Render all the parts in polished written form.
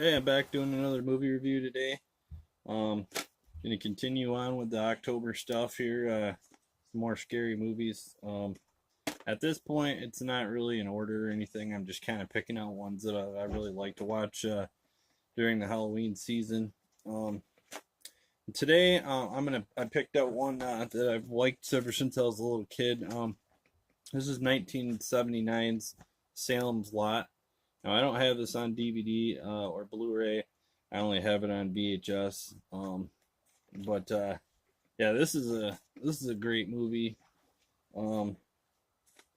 Hey, I'm back doing another movie review today. Um, Gonna continue on with the October stuff here. Some more scary movies. At this point, it's not really in order or anything. I'm just kind of picking out ones that I really like to watch during the Halloween season. Um, Today, I picked out one that I've liked ever since I was a little kid. This is 1979's Salem's Lot. Now I don't have this on DVD or Blu-ray. I only have it on VHS. But yeah, this is a great movie. Um,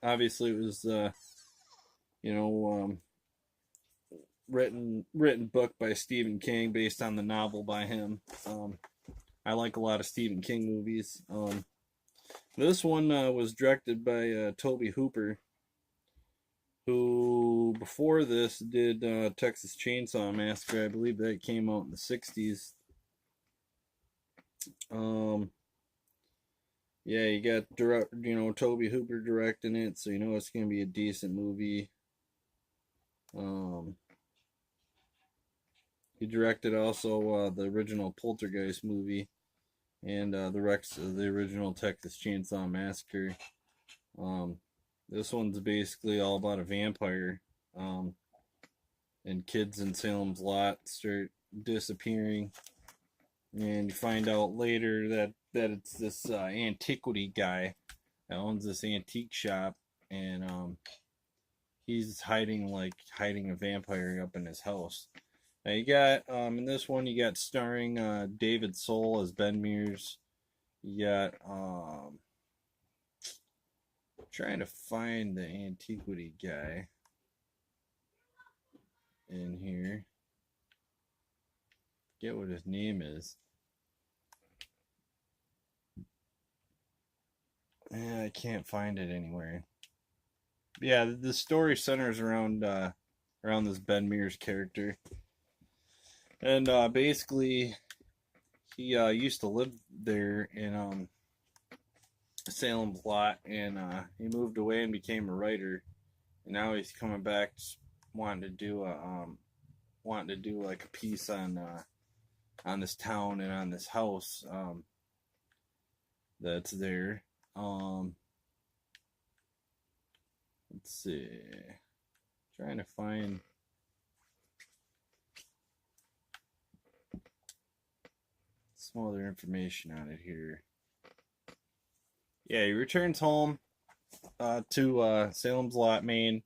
Obviously, it was you know written book by Stephen King based on the novel by him. I like a lot of Stephen King movies. This one was directed by Toby Hooper, who before this did Texas Chainsaw Massacre. I believe that came out in the 60s. Um, yeah, you got Toby Hooper directing it, so you know it's gonna be a decent movie. Um, he directed also the original Poltergeist movie and the original Texas Chainsaw Massacre. Um, this one's basically all about a vampire. Um, and kids in Salem's Lot start disappearing, and you find out later that it's this antiquity guy that owns this antique shop, and he's hiding a vampire up in his house. Now you got in this one you got starring David Soul as Ben Mears. You got trying to find the antiquity guy in here. Get what his name is. Yeah, I can't find it anywhere. Yeah, the story centers around this Ben Mears character, and basically he used to live there in Salem's Lot, and he moved away and became a writer, and now he's coming back, wanting to do a wanting to do like a piece on this town and on this house that's there. Um, let's see, trying to find some other information on it here. Yeah, he returns home to Salem's Lot, Maine.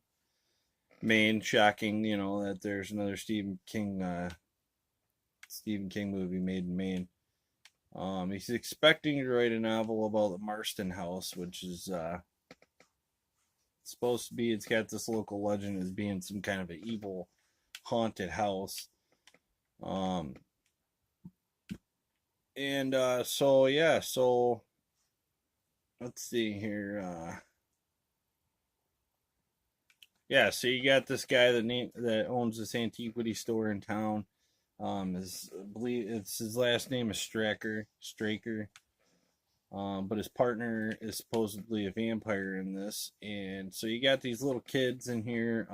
Maine, shocking, that there's another Stephen King movie made in Maine. He's expecting to write a novel about the Marston House, which is supposed to be. It's got this local legend as being some kind of an evil, haunted house. Um, and so yeah, so let's see here. Yeah, so you got this guy that owns this antiquity store in town. I believe it's his last name is Straker. But his partner is supposedly a vampire in this, and so you got these little kids in here.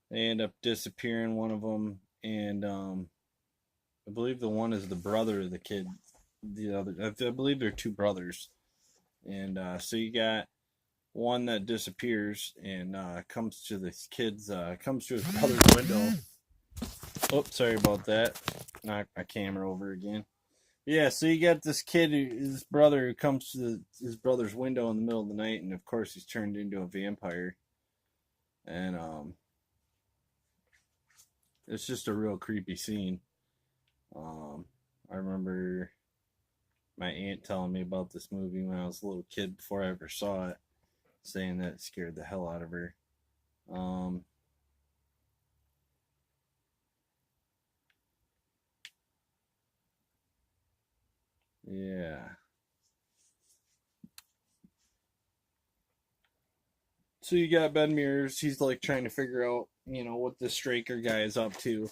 They end up disappearing, one of them, and I believe the one is the brother of the kid. The other, I believe they're two brothers, and so you got one that disappears and comes to his brother's window. Oh, sorry about that. Knocked my camera over again. Yeah, so you got this kid, his brother, who comes to his brother's window in the middle of the night, and of course he's turned into a vampire, and it's just a real creepy scene. I remember my aunt telling me about this movie when I was a little kid before I ever saw it, saying that it scared the hell out of her. Um, yeah. So you got Ben Mears. He's like trying to figure out, what this Straker guy is up to.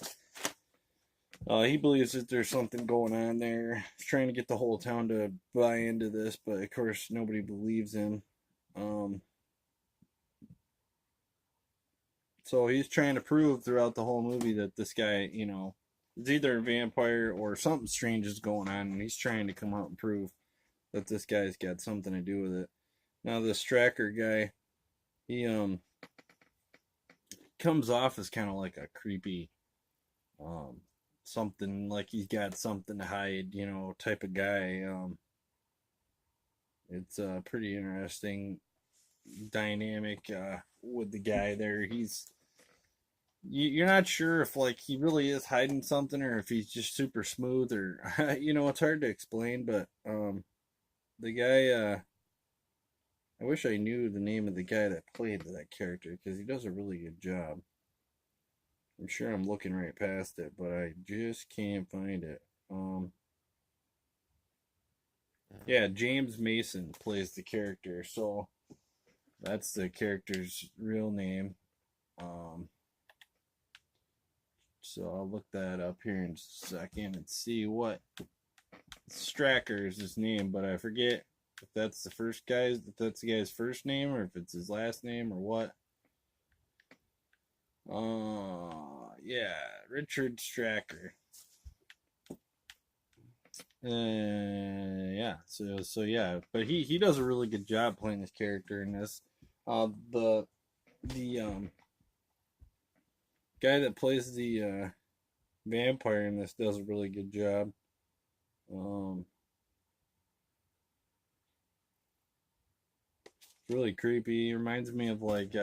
He believes that there's something going on there. He's trying to get the whole town to buy into this, but of course nobody believes him. Um, So he's trying to prove throughout the whole movie that this guy, is either a vampire or something strange is going on, and he's trying to come out and prove that this guy's got something to do with it. Now this tracker guy, he comes off as kind of like a creepy, something like he's got something to hide, type of guy. It's a pretty interesting dynamic with the guy there. You're not sure if like he really is hiding something or if he's just super smooth or it's hard to explain. But the guy, I wish I knew the name of the guy that played that character because he does a really good job. I'm sure I'm looking right past it, but I just can't find it. Yeah, James Mason plays the character, so that's the character's real name. So I'll look that up here in just a second and see what Stracker is his name, but I forget if that's the guy's first name or if it's his last name or what. Yeah, Richard Stracker. Yeah, so yeah, but he does a really good job playing this character in this. The guy that plays the vampire in this does a really good job. Really creepy. Reminds me of like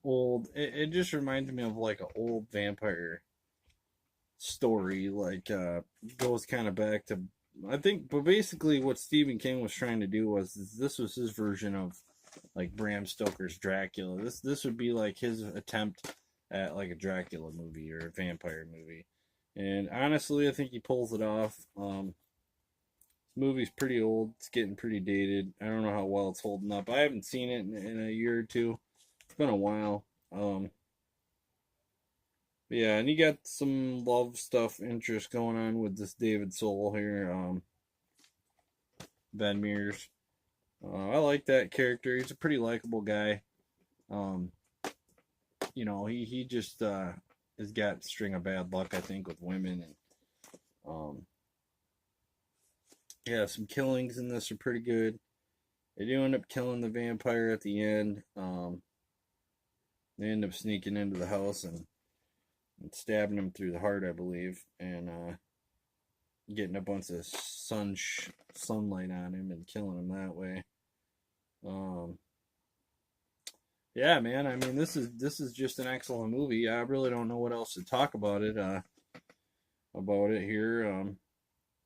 old. It just reminds me of like an old vampire story. Like goes kind of back to I think, but basically what Stephen King was trying to do was this was his version of like Bram Stoker's Dracula. This would be like his attempt at like a Dracula movie or a vampire movie. And honestly, I think he pulls it off. This movie's pretty old. It's getting pretty dated. I don't know how well it's holding up. I haven't seen it in a year or two. It's been a while. Yeah, and you got some love stuff, interest going on with this David Soul here. Ben Mears. I like that character. He's a pretty likable guy. He just has got a string of bad luck, I think, with women, and yeah, some killings in this are pretty good. They do end up killing the vampire at the end. They end up sneaking into the house and stabbing him through the heart, I believe, and getting a bunch of sunlight on him and killing him that way. Yeah, man. I mean, this is just an excellent movie. I really don't know what else to talk about it here.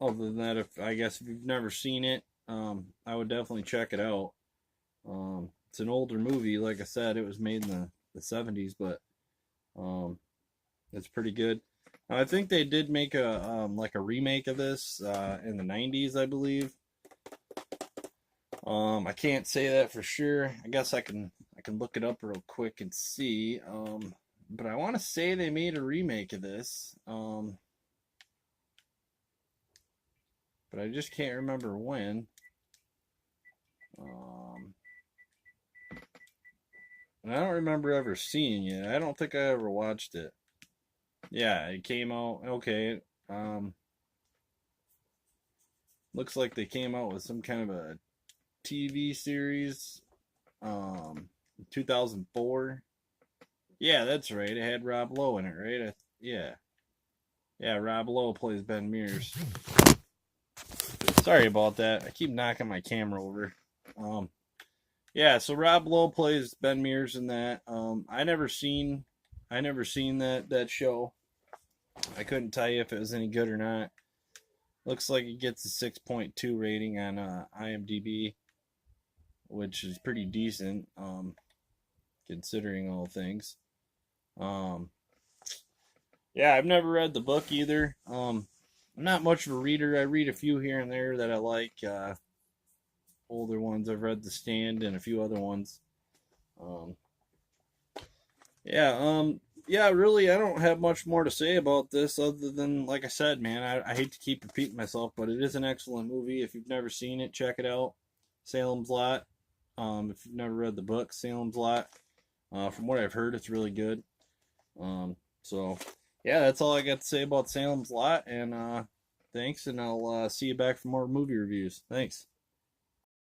Other than that, if you've never seen it, I would definitely check it out. It's an older movie, like I said, it was made in the 70s, but it's pretty good. I think they did make a like a remake of this in the 90s, I believe. I can't say that for sure. I guess I can look it up real quick and see. But I want to say they made a remake of this. But I just can't remember when. And I don't remember ever seeing it. I don't think I ever watched it. Yeah, it came out. Okay. Looks like they came out with some kind of a TV series. 2004. Yeah, that's right. It had Rob Lowe in it, right? Yeah. Yeah, Rob Lowe plays Ben Mears. Sorry about that. I keep knocking my camera over. Yeah, so Rob Lowe plays Ben Mears in that. I never seen that show. I couldn't tell you if it was any good or not. Looks like it gets a 6.2 rating on IMDb, which is pretty decent, considering all things. Yeah, I've never read the book either. I'm not much of a reader. I read a few here and there that I like. Older ones. I've read The Stand and a few other ones. Yeah, really, I don't have much more to say about this other than, like I said, man, I hate to keep repeating myself, but it is an excellent movie. If you've never seen it, check it out. Salem's Lot. If you've never read the book, Salem's Lot. From what I've heard, it's really good. So yeah, that's all I got to say about Salem's Lot. And thanks, and I'll see you back for more movie reviews. Thanks.